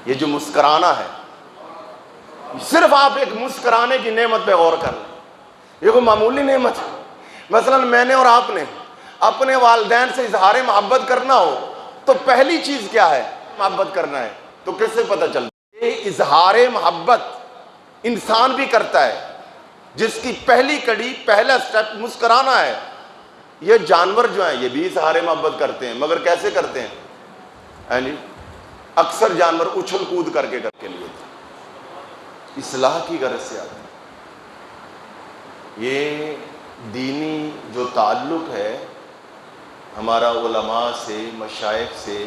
یہ جو مسکرانا ہے، صرف آپ ایک مسکرانے کی نعمت پہ غور کر لیں، یہ کوئی معمولی نعمت ہے۔ مثلا میں نے اور آپ نے اپنے والدین سے اظہار محبت کرنا ہو تو پہلی چیز کیا ہے؟ محبت کرنا ہے۔ تو کس سے پتہ چلتا ہے؟ یہ اظہار محبت انسان بھی کرتا ہے، جس کی پہلی کڑی، پہلا سٹیپ مسکرانا ہے۔ یہ جانور جو ہیں یہ بھی اظہار محبت کرتے ہیں، مگر کیسے کرتے ہیں؟ اکثر جانور اچھل کود کر کے لیے اصلاح کی غرض سے آتے ہیں۔ یہ دینی جو تعلق ہے ہمارا علماء سے، مشائخ سے،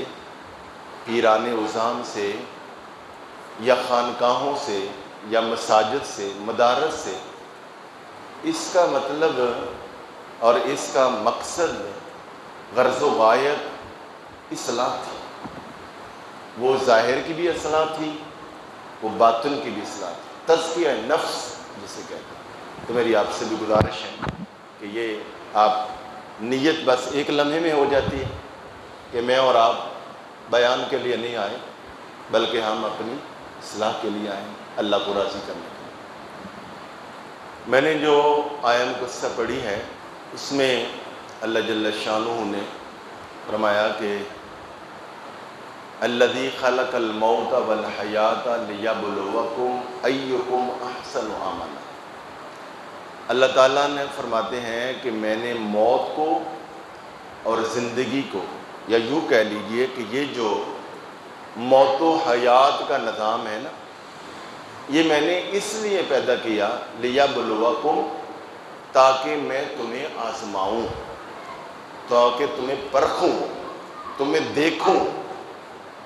پیران عظام سے، یا خانقاہوں سے، یا مساجد سے، مدارس سے، اس کا مطلب اور اس کا مقصد، غرض و غایت اصلاح تھی۔ وہ ظاہر کی بھی اصلاح تھی، وہ باطن کی بھی اصلاح تھی، تزکیہ نفس جسے کہتے ہیں۔ تو میری آپ سے بھی گزارش ہے کہ یہ آپ نیت بس ایک لمحے میں ہو جاتی ہے کہ میں اور آپ بیان کے لیے نہیں آئے، بلکہ ہم اپنی اصلاح کے لیے آئے، اللہ کو راضی کرنے کے لیے۔ میں نے جو آیت قصہ پڑھی ہے اس میں اللہ جل شانہ نے فرمایا کہ الذی خلق الموت والحیات لیبلوکم ایکم احسن عملا۔ اللہ تعالیٰ نے فرماتے ہیں کہ میں نے موت کو اور زندگی کو، یا یوں کہہ لیجئے کہ یہ جو موت و حیات کا نظام ہے نا، یہ میں نے اس لیے پیدا کیا لیبلوکم، تاکہ میں تمہیں آزماؤں، تاکہ تمہیں پرکھوں، تمہیں دیکھوں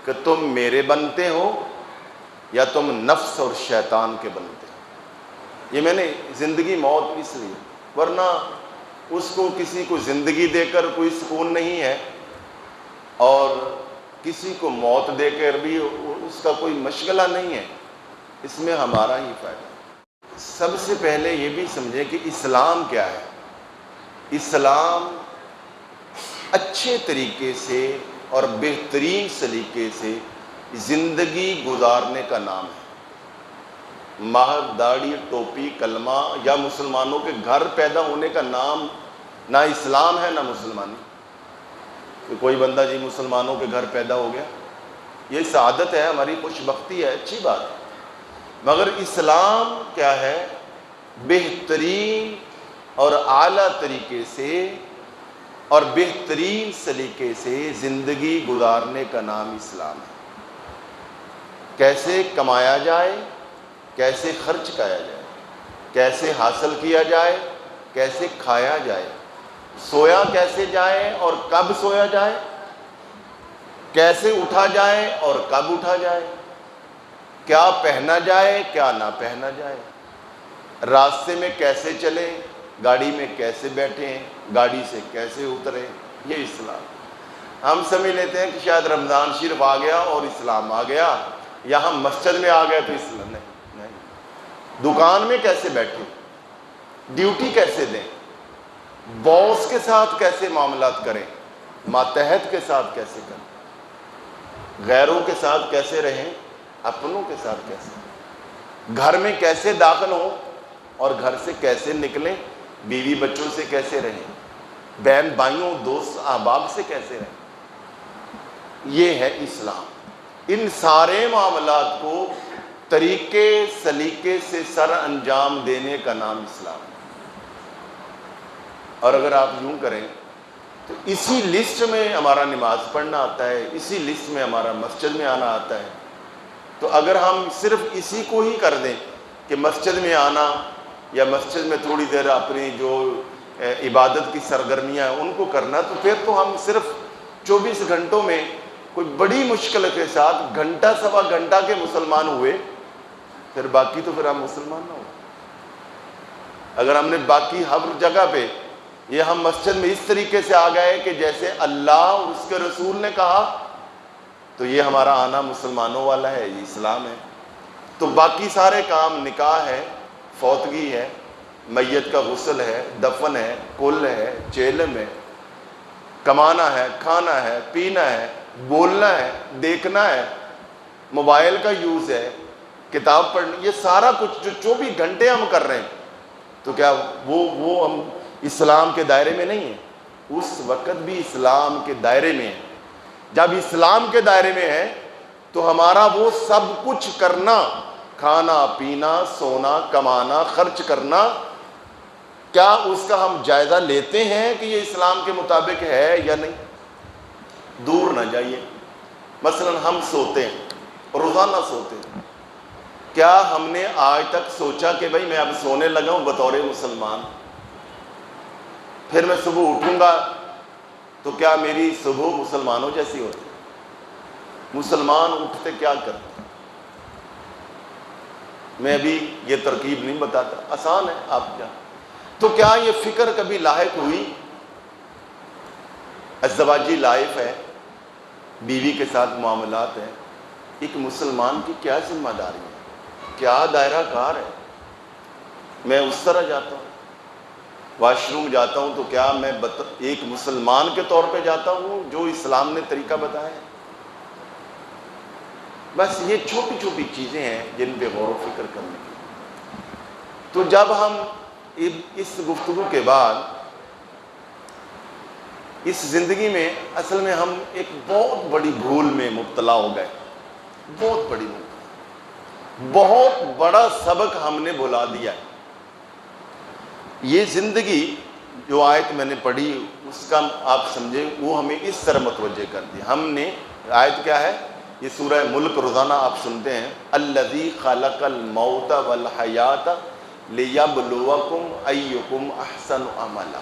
کہ تم میرے بنتے ہو یا تم نفس اور شیطان کے بنتے ہو۔ یہ میں نے زندگی موت اس لیے، ورنہ اس کو کسی کو زندگی دے کر کوئی سکون نہیں ہے، اور کسی کو موت دے کر بھی اس کا کوئی مشغلہ نہیں ہے، اس میں ہمارا ہی فائدہ۔ سب سے پہلے یہ بھی سمجھیں کہ اسلام کیا ہے۔ اسلام اچھے طریقے سے اور بہترین سلیقے سے زندگی گزارنے کا نام ہے۔ مہر، داڑھی، ٹوپی، کلمہ یا مسلمانوں کے گھر پیدا ہونے کا نام نہ اسلام ہے نہ مسلمانی۔ کہ کوئی بندہ جی مسلمانوں کے گھر پیدا ہو گیا، یہ سعادت ہے، ہماری خوش بختی ہے، اچھی بات ہے، مگر اسلام کیا ہے؟ بہترین اور اعلیٰ طریقے سے اور بہترین سلیقے سے زندگی گزارنے کا نام اسلام ہے۔ کیسے کمایا جائے، کیسے خرچ کیا جائے، کیسے حاصل کیا جائے، کیسے کھایا جائے، سویا کیسے جائے اور کب سویا جائے، کیسے اٹھا جائے اور کب اٹھا جائے، کیا پہنا جائے کیا نہ پہنا جائے، راستے میں کیسے چلیں، گاڑی میں کیسے بیٹھیں، گاڑی سے کیسے اتریں، یہ اسلام۔ ہم سمجھ لیتے ہیں کہ شاید رمضان شریف آ گیا اور اسلام آ گیا، یا ہم مسجد میں آ گئے تو اسلام نہیں۔ دکان میں کیسے بیٹھیں، ڈیوٹی کیسے دیں، باس کے ساتھ کیسے معاملات کریں، ماتحت کے ساتھ کیسے کریں، غیروں کے ساتھ کیسے رہیں، اپنوں کے ساتھ کیسے، گھر میں کیسے داخل ہوں اور گھر سے کیسے نکلیں، بیوی بچوں سے کیسے رہیں، بہن بھائیوں دوست احباب سے کیسے رہیں، یہ ہے اسلام۔ ان سارے معاملات کو طریقے سلیقے سے سر انجام دینے کا نام اسلام ہے۔ اور اگر آپ یوں کریں تو اسی لسٹ میں ہمارا نماز پڑھنا آتا ہے، اسی لسٹ میں ہمارا مسجد میں آنا آتا ہے۔ تو اگر ہم صرف اسی کو ہی کر دیں کہ مسجد میں آنا یا مسجد میں تھوڑی دیر اپنی جو عبادت کی سرگرمیاں ہیں ان کو کرنا، تو پھر تو ہم صرف 24 گھنٹوں میں کوئی بڑی مشکل کے ساتھ گھنٹہ سوا گھنٹہ کے مسلمان ہوئے، پھر باقی تو پھر ہم مسلمان نہ ہوئے۔ اگر ہم نے باقی ہر جگہ پہ یہ ہم مسجد میں اس طریقے سے آ گئے کہ جیسے اللہ اور اس کے رسول نے کہا، تو یہ ہمارا آنا مسلمانوں والا ہے، یہ اسلام ہے۔ تو باقی سارے کام، نکاح ہے، فوتگی ہے، میت کا غسل ہے، دفن ہے، کل ہے، چیلم ہے، کمانا ہے، کھانا ہے، پینا ہے، بولنا ہے، دیکھنا ہے، موبائل کا یوز ہے، کتاب پڑھنی، یہ سارا کچھ جو 24 گھنٹے ہم کر رہے ہیں، تو کیا وہ ہم اسلام کے دائرے میں نہیں ہیں؟ اس وقت بھی اسلام کے دائرے میں ہیں۔ جب اسلام کے دائرے میں ہے تو ہمارا وہ سب کچھ کرنا، کھانا پینا سونا کمانا خرچ کرنا، کیا اس کا ہم جائزہ لیتے ہیں کہ یہ اسلام کے مطابق ہے یا نہیں؟ دور نہ جائیے، مثلا ہم سوتے ہیں، روزانہ سوتے ہیں، کیا ہم نے آج تک سوچا کہ بھئی میں اب سونے لگا ہوں بطور مسلمان، پھر میں صبح اٹھوں گا تو کیا میری صبح مسلمانوں جیسی ہوتی؟ مسلمان اٹھتے کیا کرتے؟ میں ابھی یہ ترکیب نہیں بتاتا، آسان ہے، آپ کیا تو کیا یہ فکر کبھی لاحق ہوئی؟ ازدواجی لائف ہے، بیوی کے ساتھ معاملات ہیں، ایک مسلمان کی کیا ذمہ داری ہے، کیا دائرہ کار ہے؟ میں اس طرح جاتا ہوں، واش روم جاتا ہوں تو کیا میں ایک مسلمان کے طور پہ جاتا ہوں جو اسلام نے طریقہ بتایا ہے؟ بس یہ چھوٹی چھوٹی چیزیں ہیں جن پہ غور و فکر کرنے کی۔ تو جب ہم اس گفتگو کے بعد اس زندگی میں اصل میں ہم ایک بہت بڑی بھول میں مبتلا ہو گئے، بہت بڑی بھول، بہت بڑا سبق ہم نے بھلا دیا ہے۔ یہ زندگی جو آیت میں نے پڑھی اس کا آپ سمجھے، وہ ہمیں اس طرح متوجہ کر دیا۔ ہم نے آیت کیا ہے؟ یہ سورہ ملک روزانہ آپ سنتے ہیں، الذی خلق الموت والحیات لیبلوکم ایکم احسن عملا۔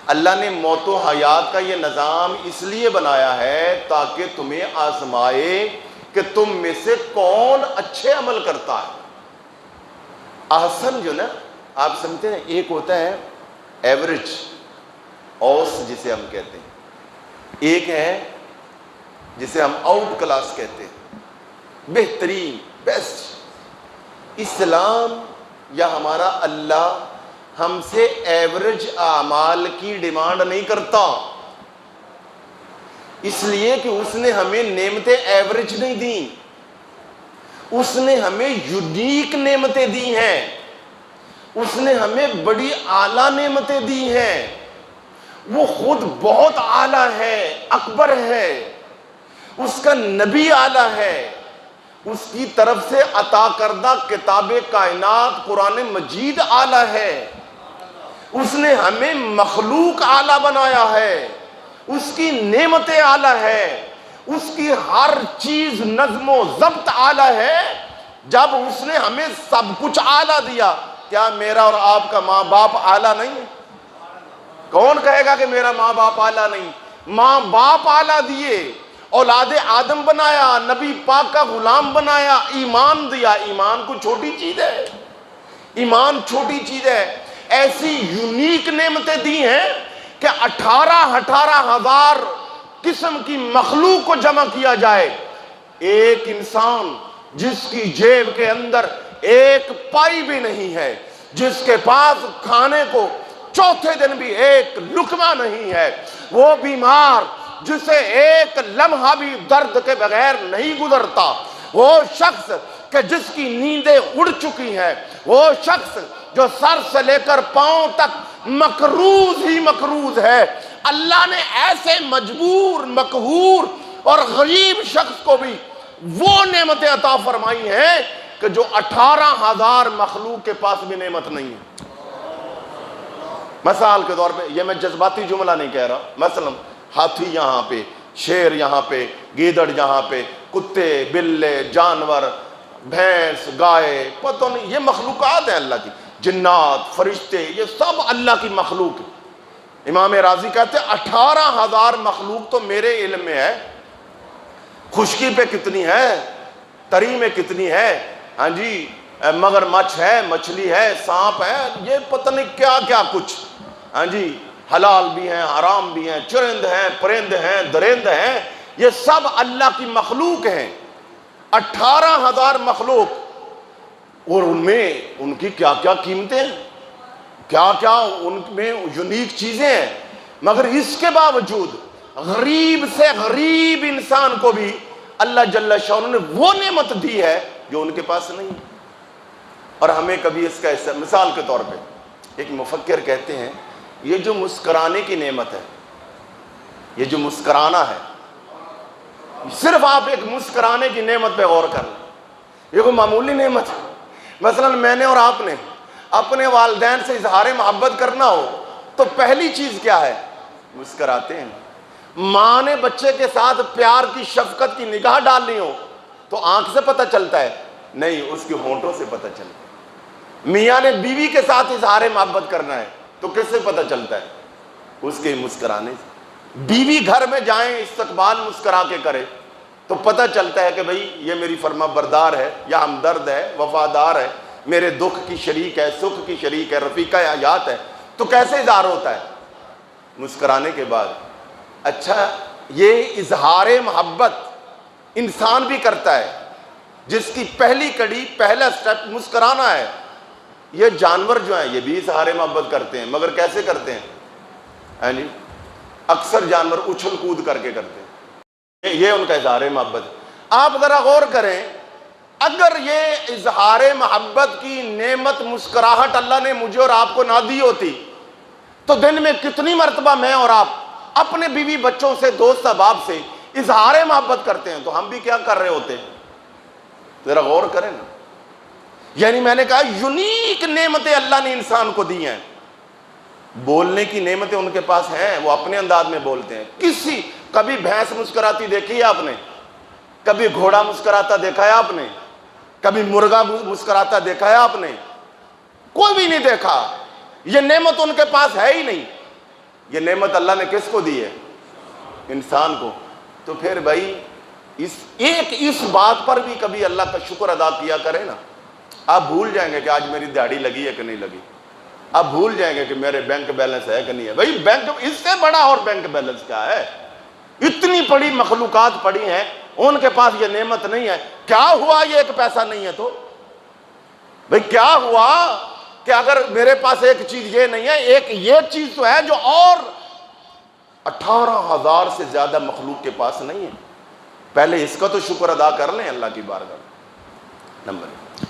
اللہ نے موت و حیات کا یہ نظام اس لیے بنایا ہے تاکہ تمہیں آزمائے کہ تم میں سے کون اچھے عمل کرتا ہے۔ احسن جو نا آپ سمجھتے ہیں، ایک ہوتا ہے ایوریج، اوس جسے ہم کہتے ہیں، ایک ہے جسے ہم آؤٹ کلاس کہتے ہیں، بہترین، بیسٹ۔ اسلام یا ہمارا اللہ ہم سے ایوریج اعمال کی ڈیمانڈ نہیں کرتا، اس لیے کہ اس نے ہمیں نعمتیں ایوریج نہیں دیں، اس نے ہمیں یونیک نعمتیں دی ہیں، اس نے ہمیں بڑی اعلیٰ نعمتیں دی ہیں۔ وہ خود بہت اعلیٰ ہے، اکبر ہے، اس کا نبی اعلیٰ ہے، اس کی طرف سے عطا کردہ کتاب کائنات قرآن مجید اعلیٰ ہے، اس نے ہمیں مخلوق اعلیٰ بنایا ہے، اس کی نعمتیں اعلیٰ ہے، اس کی ہر چیز نظم و ضبط اعلیٰ ہے۔ جب اس نے ہمیں سب کچھ اعلیٰ دیا، کیا میرا اور آپ کا ماں باپ اعلیٰ نہیں ہے؟ کون کہے گا کہ میرا ماں باپ اعلیٰ نہیں؟ ماں باپ اعلیٰ دیے، اولاد آدم بنایا، نبی پاک کا غلام بنایا، ایمان دیا۔ ایمان کوئی چھوٹی چیز ہے؟ ایمان چھوٹی چیز ہے؟ ایسی یونیک نعمتیں دی ہیں کہ 18,000 قسم کی مخلوق کو جمع کیا جائے، ایک انسان جس کی جیب کے اندر ایک پائی بھی نہیں ہے، جس کے پاس کھانے کو چوتھے دن بھی ایک لقمہ نہیں ہے، وہ بیمار جسے ایک لمحہ بھی درد کے بغیر نہیں گزرتا، وہ شخص کہ جس کی نیندیں اڑ چکی ہیں، وہ شخص جو سر سے لے کر پاؤں تک مقروض ہی مقروض ہے، اللہ نے ایسے مجبور، مقہور اور غریب شخص کو بھی وہ نعمتیں عطا فرمائی ہیں کہ جو 18,000 مخلوق کے پاس بھی نعمت نہیں ہے۔ مثال کے طور پہ، یہ میں جذباتی جملہ نہیں کہہ رہا، مثلا ہاتھی یہاں پہ، شیر یہاں پہ، گیدڑ یہاں پہ، کتے بلے جانور بھینس گائے، پتہ نہیں، یہ مخلوقات ہیں اللہ کی، جنات فرشتے، یہ سب اللہ کی مخلوق ہے۔ امام راضی کہتے ہیں 18,000 مخلوق تو میرے علم میں ہے، خشکی پہ کتنی ہے، تری میں کتنی ہے، ہاں جی مگرمچھ ہے، مچھلی ہے، سانپ ہے، یہ پتہ نہیں کیا کیا کچھ، ہاں جی حلال بھی ہیں حرام بھی ہیں، چرند ہیں پرند ہیں درند ہیں، یہ سب اللہ کی مخلوق ہیں۔ 18,000 مخلوق، اور ان میں ان کی کیا کیا قیمتیں ہیں، کیا کیا ان میں یونیک چیزیں ہیں، مگر اس کے باوجود غریب سے غریب انسان کو بھی اللہ جل شانہ نے وہ نعمت دی ہے جو ان کے پاس نہیں ہے۔ اور ہمیں کبھی اس کا حصہ، مثال کے طور پہ ایک مفکر کہتے ہیں یہ جو مسکرانے کی نعمت ہے، یہ جو مسکرانا ہے، صرف آپ ایک مسکرانے کی نعمت پہ غور کر لیں، یہ کوئی معمولی نعمت ہے۔ مثلا میں نے اور آپ نے اپنے والدین سے اظہار محبت کرنا ہو تو پہلی چیز کیا ہے؟ مسکراتے ہیں۔ ماں نے بچے کے ساتھ پیار کی، شفقت کی نگاہ ڈالنی ہو تو آنکھ سے پتہ چلتا ہے؟ نہیں، اس کے ہونٹوں سے پتہ چلتا ہے۔ میاں نے بیوی کے ساتھ اظہار محبت کرنا ہے تو کس سے پتہ چلتا ہے؟ اس کے مسکرانے سے۔ بیوی گھر میں جائیں، استقبال مسکرا کے کرے تو پتہ چلتا ہے کہ بھئی یہ میری فرما بردار ہے، یا ہمدرد ہے، وفادار ہے، میرے دکھ کی شریک ہے، سکھ کی شریک ہے، رفیقہ حیات ہے۔ تو کیسے اظہار ہوتا ہے؟ مسکرانے کے بعد۔ اچھا، یہ اظہار محبت انسان بھی کرتا ہے، جس کی پہلی کڑی، پہلا سٹیپ مسکرانا ہے۔ یہ جانور جو ہیں یہ بھی اظہار محبت کرتے ہیں، مگر کیسے کرتے ہیں؟ اکثر جانور اچھل کود کر کے کرتے ہیں، یہ ان کا اظہار محبت ہے۔ آپ ذرا غور کریں، اگر یہ اظہار محبت کی نعمت مسکراہٹ اللہ نے مجھے اور آپ کو نہ دی ہوتی تو دن میں کتنی مرتبہ میں اور آپ اپنے بیوی بچوں سے، دوست احباب سے اظہار محبت کرتے ہیں، تو ہم بھی کیا کر رہے ہوتے ہیں؟ ذرا غور کریں نا۔ یعنی میں نے کہا یونیک نعمتیں اللہ نے انسان کو دی ہیں۔ بولنے کی نعمتیں ان کے پاس ہیں، وہ اپنے انداز میں بولتے ہیں۔ کبھی بھینس مسکراتی دیکھی ہے آپ نے؟ کبھی گھوڑا مسکراتا دیکھا ہے آپ نے؟ کبھی مرغا مسکراتا دیکھا ہے آپ نے؟ کوئی بھی نہیں دیکھا۔ یہ نعمت ان کے پاس ہے ہی نہیں۔ یہ نعمت اللہ نے کس کو دی ہے؟ انسان کو۔ تو پھر بھائی اس بات پر بھی کبھی اللہ کا شکر ادا کیا کرے نا۔ آپ بھول جائیں گے کہ آج میری داڑھی لگی ہے کہ نہیں لگی، آپ بھول جائیں گے کہ میرے بینک بیلنس ہے کہ نہیں ہے۔ بھائی بینک، اس سے بڑا اور بینک بیلنس کیا ہے؟ اتنی بڑی مخلوقات پڑی ہیں، ان کے پاس یہ نعمت نہیں ہے۔ کیا ہوا یہ ایک پیسہ نہیں ہے تو؟ بھئی کیا ہوا کہ اگر میرے پاس ایک چیز یہ نہیں ہے، ایک یہ چیز تو ہے جو اور 18,000 سے زیادہ مخلوق کے پاس نہیں ہے۔ پہلے اس کا تو شکر ادا کر لیں اللہ کی بارگاہ میں۔ نمبر 1،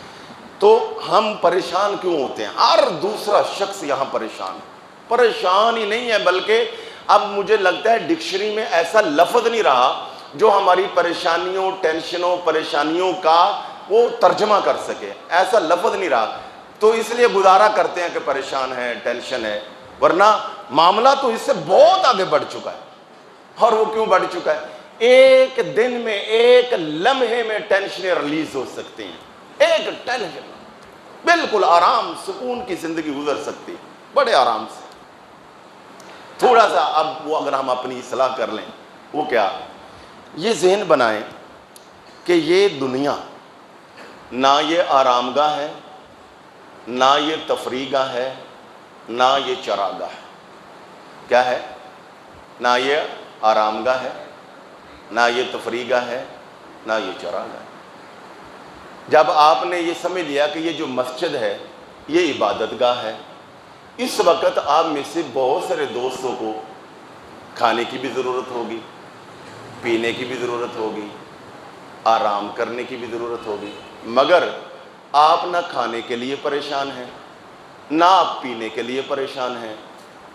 تو ہم پریشان کیوں ہوتے ہیں؟ ہر دوسرا شخص یہاں پریشان ہی نہیں ہے، بلکہ اب مجھے لگتا ہے ڈکشنری میں ایسا لفظ نہیں رہا جو ہماری پریشانیوں، ٹینشنوں، پریشانیوں کا وہ ترجمہ کر سکے۔ ایسا لفظ نہیں رہا، تو اس لیے گزارا کرتے ہیں کہ پریشان ہے، ٹینشن ہے، ورنہ معاملہ تو اس سے بہت آگے بڑھ چکا ہے۔ اور وہ کیوں بڑھ چکا ہے؟ ایک دن میں، ایک لمحے میں ٹینشنیں ریلیز ہو سکتی ہیں۔ ایک ٹینشن بالکل آرام سکون کی زندگی گزر سکتی ہے، بڑے آرام سے۔ تھوڑا سا اب وہ اگر ہم اپنی اصلاح کر لیں، وہ کیا؟ یہ ذہن بنائیں کہ یہ دنیا نہ یہ آرام گاہ ہے، نہ یہ تفریح گاہ ہے، نہ یہ چراگاہ ہے۔ کیا ہے؟ نہ یہ آرام گاہ ہے، نہ یہ تفریح گاہ ہے، نہ یہ چراگاہ ہے۔ جب آپ نے یہ سمجھ لیا کہ یہ جو مسجد ہے یہ عبادت گاہ ہے، اس وقت آپ میں سے بہت سارے دوستوں کو کھانے کی بھی ضرورت ہوگی، پینے کی بھی ضرورت ہوگی، آرام کرنے کی بھی ضرورت ہوگی، مگر آپ نہ کھانے کے لیے پریشان ہیں، نہ آپ پینے کے لیے پریشان ہیں،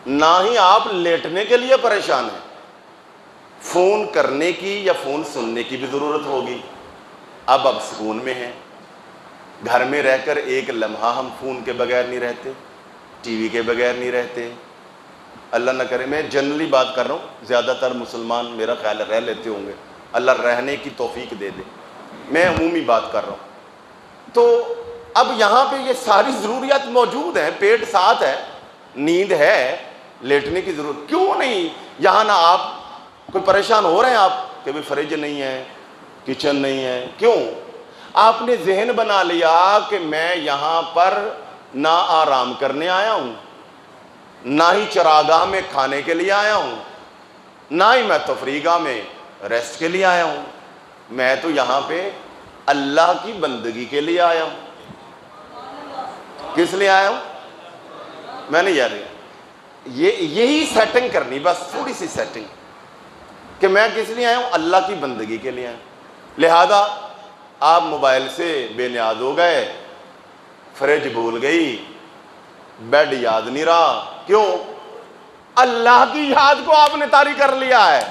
نہ ہی آپ لیٹنے کے لیے پریشان ہیں۔ فون کرنے کی یا فون سننے کی بھی ضرورت ہوگی۔ اب سکون میں ہیں، گھر میں رہ کر ایک لمحہ ہم فون کے بغیر نہیں رہتے، ٹی وی کے بغیر نہیں رہتے۔ اللہ نہ کرے، میں جنرلی بات کر رہا ہوں، زیادہ تر مسلمان میرا خیال ہے رہ لیتے ہوں گے، اللہ رہنے کی توفیق دے دے، میں عمومی بات کر رہا ہوں۔ تو اب یہاں پہ یہ ساری ضروریات موجود ہیں، پیٹ ساتھ ہے، نیند ہے، لیٹنے کی ضرورت کیوں نہیں؟ یہاں نہ آپ کوئی پریشان ہو رہے ہیں آپ کہ بھی فریج نہیں ہے، کچن نہیں ہے، کیوں؟ آپ نے ذہن بنا لیا کہ میں یہاں پر نہ آرام کرنے آیا ہوں، نہ ہی چراگاہ میں کھانے کے لیے آیا ہوں، نہ ہی میں تفریح گاہ میں ریسٹ کے لیے آیا ہوں، میں تو یہاں پہ اللہ کی بندگی کے لیے آیا ہوں۔ کس لیے آیا ہوں؟ میں نہیں یاد، یہی سیٹنگ کرنی، بس تھوڑی سی سیٹنگ کہ میں کس لیے آیا ہوں؟ اللہ کی بندگی کے لیے آیا ہوں۔ لہذا آپ موبائل سے بے نیاز ہو گئے، فریج بھول گئی، بیڈ یاد نہیں رہا، کیوں؟ اللہ کی یاد کو آپ نے طاری کر لیا ہے،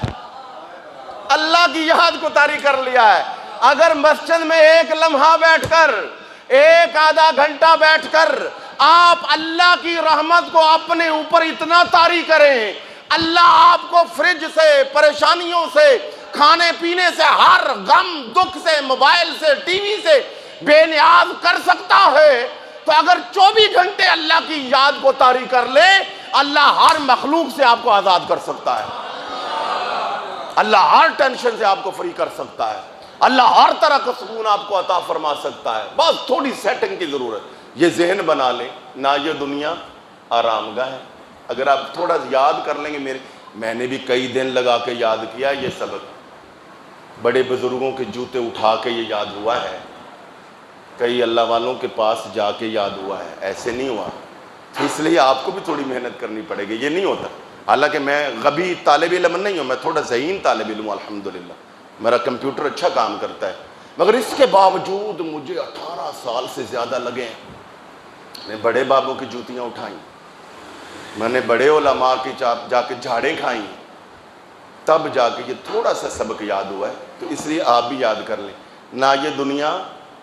اللہ کی یاد کو طاری کر لیا ہے۔ اگر مسجد میں ایک لمحہ بیٹھ کر، ایک آدھا گھنٹہ بیٹھ کر آپ اللہ کی رحمت کو اپنے اوپر اتنا طاری کریں، اللہ آپ کو فریج سے، پریشانیوں سے، کھانے پینے سے، ہر غم دکھ سے، موبائل سے، ٹی وی سے بے نیاز کر سکتا ہے، تو اگر 24 گھنٹے اللہ کی یاد کو طاری کر لے، اللہ ہر مخلوق سے آپ کو آزاد کر سکتا ہے، اللہ ہر ٹینشن سے آپ کو فری کر سکتا ہے، اللہ ہر طرح کا سکون آپ کو عطا فرما سکتا ہے۔ بس تھوڑی سیٹنگ کی ضرورت، یہ ذہن بنا لیں، نہ یہ دنیا آرام گاہ ہے۔ اگر آپ تھوڑا یاد کر لیں گے، میں نے بھی کئی دن لگا کے یاد کیا یہ سبق، بڑے بزرگوں کے جوتے اٹھا کے یہ یاد ہوا ہے، کئی اللہ والوں کے پاس جا کے یاد ہوا ہے، ایسے نہیں ہوا۔ اس لیے آپ کو بھی تھوڑی محنت کرنی پڑے گی، یہ نہیں ہوتا۔ حالانکہ میں غبی طالب علم نہیں ہوں، میں تھوڑا ذہین طالب علم ہوں الحمدللہ، میرا کمپیوٹر اچھا کام کرتا ہے، مگر اس کے باوجود مجھے 18 سال سے زیادہ لگے ہیں۔ میں بڑے بابوں کی جوتیاں اٹھائیں، میں نے بڑے علماء کی جا کے جھاڑیں کھائیں، تب جا کے یہ تھوڑا سا سبق یاد ہوا ہے۔ تو اس لیے آپ بھی یاد کر لیں، نہ یہ دنیا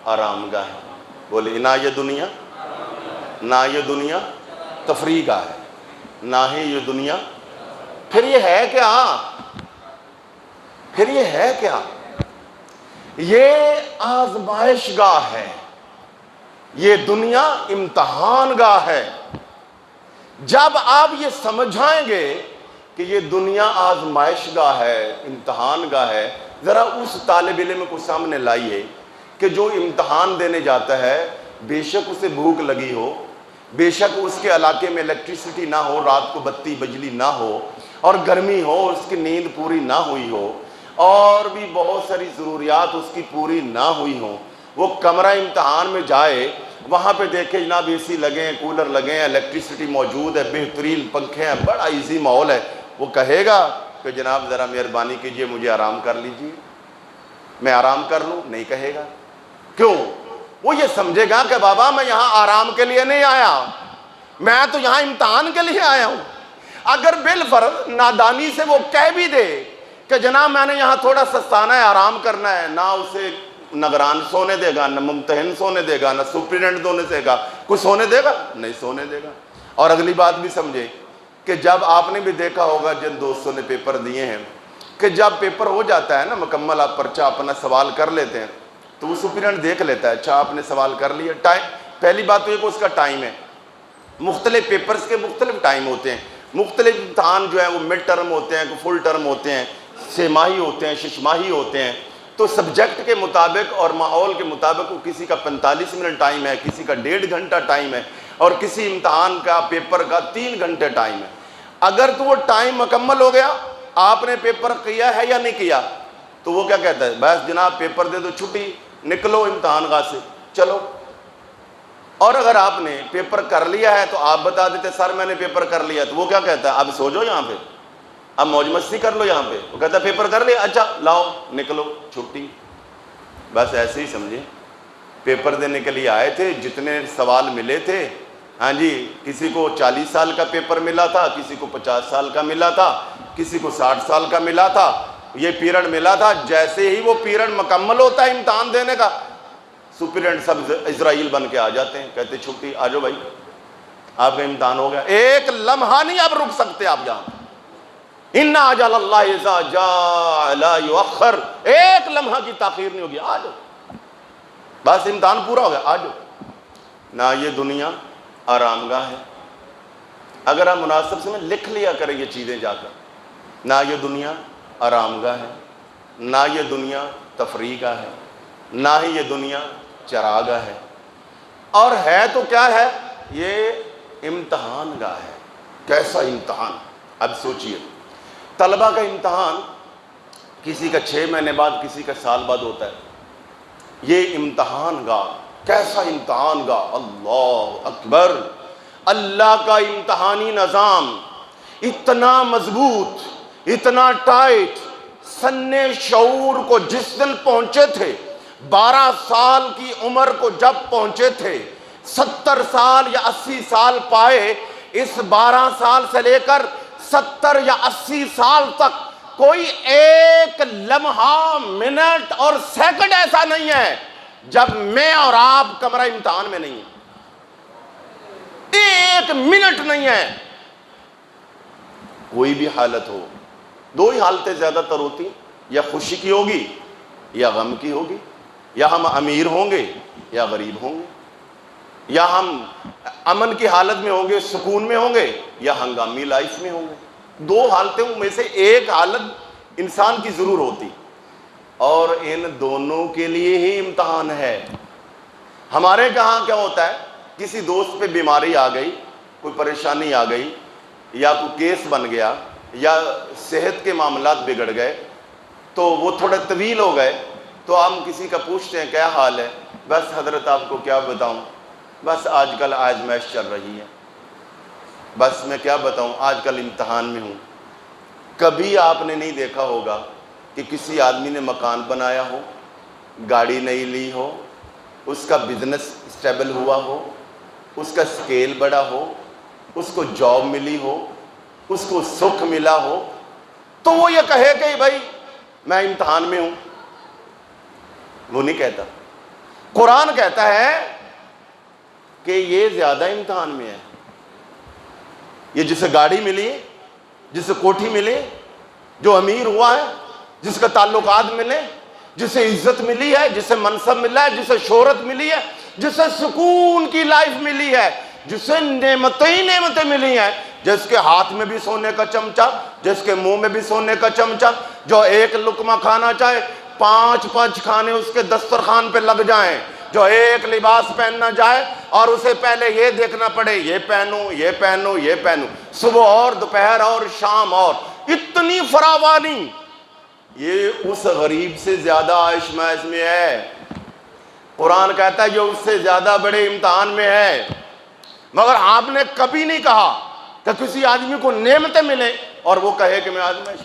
آرام گاہ ہے، بولے نہ یہ دنیا، نہ یہ دنیا تفریح گاہ ہے، نہ ہی یہ دنیا، پھر یہ ہے کیا؟ پھر یہ ہے کیا؟ یہ آزمائش گاہ ہے، یہ دنیا امتحان گاہ ہے۔ جب آپ یہ سمجھائیں گے کہ یہ دنیا آزمائش گاہ ہے، امتحان گاہ ہے، ذرا اس طالب علم کو سامنے لائیے کہ جو امتحان دینے جاتا ہے، بے شک اسے بھوک لگی ہو، بے شک اس کے علاقے میں الیکٹریسٹی نہ ہو، رات کو بتی بجلی نہ ہو، اور گرمی ہو، اس کی نیند پوری نہ ہوئی ہو، اور بھی بہت ساری ضروریات اس کی پوری نہ ہوئی ہوں، وہ کمرہ امتحان میں جائے، وہاں پہ دیکھے جناب اے سی لگے ہیں، کولر لگے ہیں، الیکٹریسٹی موجود ہے، بہترین پنکھے ہیں، بڑا ایزی ماحول ہے، وہ کہے گا کہ جناب ذرا مہربانی کیجئے مجھے آرام کر لیجئے، میں آرام کر لوں؟ نہیں کہے گا۔ کیوں؟ وہ یہ سمجھے گا کہ بابا میں یہاں آرام کے لیے نہیں آیا، میں تو یہاں امتحان کے لیے آیا ہوں۔ اگر بالفرض نادانی سے وہ کہہ بھی دے کہ جناب میں نے یہاں تھوڑا سستانا ہے، آرام کرنا ہے، نہ اسے نگران سونے دے گا، نہ ممتحن سونے دے گا، نہ سپرینٹینڈنٹ سونے دے گا، کچھ سونے دے گا؟ نہیں سونے دے گا۔ اور اگلی بات بھی سمجھے کہ جب آپ نے بھی دیکھا ہوگا جن دوستوں نے پیپر دیے ہیں کہ جب پیپر ہو جاتا ہے نا مکمل، آپ پرچہ اپنا سوال کر لیتے ہیں تو وہ سپرینٹینڈنٹ دیکھ لیتا ہے، اچھا آپ نے سوال کر لیا، ٹائم، پہلی بات تو یہ کہ اس کا ٹائم ہے، مختلف پیپرز کے مختلف ٹائم ہوتے ہیں، مختلف امتحان جو ہیں وہ مڈ ٹرم ہوتے ہیں، فل ٹرم ہوتے ہیں، سہ ماہی ہوتے ہیں، شش ماہی ہوتے ہیں، تو سبجیکٹ کے مطابق اور ماحول کے مطابق کسی کا 45 منٹ ٹائم ہے، کسی کا 1.5 گھنٹہ ٹائم ہے، اور کسی امتحان کا پیپر کا 3 گھنٹے ٹائم ہے۔ اگر تو وہ ٹائم مکمل ہو گیا، آپ نے پیپر کیا ہے یا نہیں کیا، تو وہ کیا کہتا ہے؟ بس جناب پیپر دے دو، چھٹی، نکلو امتحان گاہ سے، چلو۔ اور اگر آپ نے پیپر کر لیا ہے تو آپ بتا دیتے سر میں نے پیپر کر لیا، تو وہ کیا کہتا ہے؟ اب سو جاؤ یہاں پہ، اب موج مستی کر لو یہاں پہ۔ وہ کہتا ہے پیپر کر لیا، اچھا لاؤ نکلو، چھٹی۔ بس ایسے ہی سمجھے، پیپر دینے کے لیے آئے تھے، جتنے سوال ملے تھے، ہاں جی، کسی کو 40 سال کا پیپر ملا تھا، کسی کو 50 سال کا ملا تھا، کسی کو 60 سال کا ملا تھا، یہ پیریڈ ملا تھا۔ جیسے ہی وہ پیریڈ مکمل ہوتا ہے امتحان دینے کا، سپرینٹینڈنٹ سب اسرائیل بن کے آ جاتے ہیں، کہتے چھٹی، آ جاؤ بھائی آپ کا امتحان ہو گیا۔ ایک لمحہ نہیں آپ رک سکتے، آپ یہاں ان اجل اللہ اذا جاء لا یؤخر، ایک لمحہ کی تاخیر نہیں ہوگی، آ جاؤ، بس امتحان پورا ہو گیا، آ جاؤ۔ نہ یہ دنیا آرام گاہ ہے، اگر آپ مناسب سے میں لکھ لیا کریں یہ چیزیں جا کر، نہ یہ دنیا آرام گاہ ہے، نہ یہ دنیا تفریح گاہ ہے، نہ ہی یہ دنیا چراگاہ ہے، اور ہے تو کیا ہے؟ یہ امتحان گاہ ہے۔ کیسا امتحان؟ اب سوچئے، طلبہ کا امتحان کسی کا 6 مہینے بعد، کسی کا سال بعد ہوتا ہے، یہ امتحان گاہ، کیسا امتحان گاہ! اللہ اکبر! اللہ کا امتحانی نظام اتنا مضبوط، اتنا ٹائٹ، سن شعور کو جس دن پہنچے تھے، 12 سال کی عمر کو جب پہنچے تھے، 70 سال یا 80 سال پائے، اس 12 سال سے لے کر 70 یا 80 سال تک کوئی ایک لمحہ، منٹ اور سیکنڈ ایسا نہیں ہے جب میں اور آپ کمرہ امتحان میں نہیں ہیں۔ ایک منٹ نہیں ہے۔ کوئی بھی حالت ہو، دو ہی حالتیں زیادہ تر ہوتی، یا خوشی کی ہوگی یا غم کی ہوگی، یا ہم امیر ہوں گے یا غریب ہوں گے، یا ہم امن کی حالت میں ہوں گے، سکون میں ہوں گے، یا ہنگامی لائف میں ہوں گے۔ دو حالتوں میں سے ایک حالت انسان کی ضرور ہوتی، اور ان دونوں کے لیے ہی امتحان ہے۔ ہمارے کہاں کیا ہوتا ہے، کسی دوست پہ بیماری آ گئی، کوئی پریشانی آ گئی، یا کوئی کیس بن گیا، یا صحت کے معاملات بگڑ گئے، تو وہ تھوڑے طویل ہو گئے، تو ہم کسی کا پوچھتے ہیں کیا حال ہے، بس حضرت آپ کو کیا بتاؤں، بس آج کل آزمائش چل رہی ہے، بس میں کیا بتاؤں، آج کل امتحان میں ہوں۔ کبھی آپ نے نہیں دیکھا ہوگا کہ کسی آدمی نے مکان بنایا ہو، گاڑی نئی لی ہو، اس کا بزنس اسٹیبل ہوا ہو، اس کا سکیل بڑا ہو، اس کو جاب ملی ہو، اس کو سکھ ملا ہو، تو وہ یہ کہے کہ بھائی میں امتحان میں ہوں؟ وہ نہیں کہتا۔ قرآن کہتا ہے کہ یہ زیادہ امتحان میں ہے۔ یہ جسے گاڑی ملی، جسے کوٹھی ملی، جو امیر ہوا ہے، جس کا تعلقات ملے، جسے عزت ملی ہے، جسے منصب ملا ہے، جسے شہرت ملی ہے، جسے سکون کی لائف ملی ہے، جسے نعمتیں ہی نعمتیں ملی ہیں، جس کے ہاتھ میں بھی سونے کا چمچہ، جس کے منہ میں بھی سونے کا چمچہ، جو ایک لقمہ کھانا چاہے 5 کھانے اس کے دسترخوان پہ لگ جائیں، جو ایک لباس پہننا جائے اور اسے پہلے یہ دیکھنا پڑے یہ پہنوں یہ پہنوں یہ پہنوں، صبح اور دوپہر اور شام اور اتنی فراوانی، یہ اس غریب سے زیادہ عائش معیش میں ہے۔ قرآن کہتا ہے یہ اس سے زیادہ بڑے امتحان میں ہے۔ مگر آپ نے کبھی نہیں کہا کہ کسی آدمی کو نعمتیں ملیں اور وہ کہے کہ میں آزمائش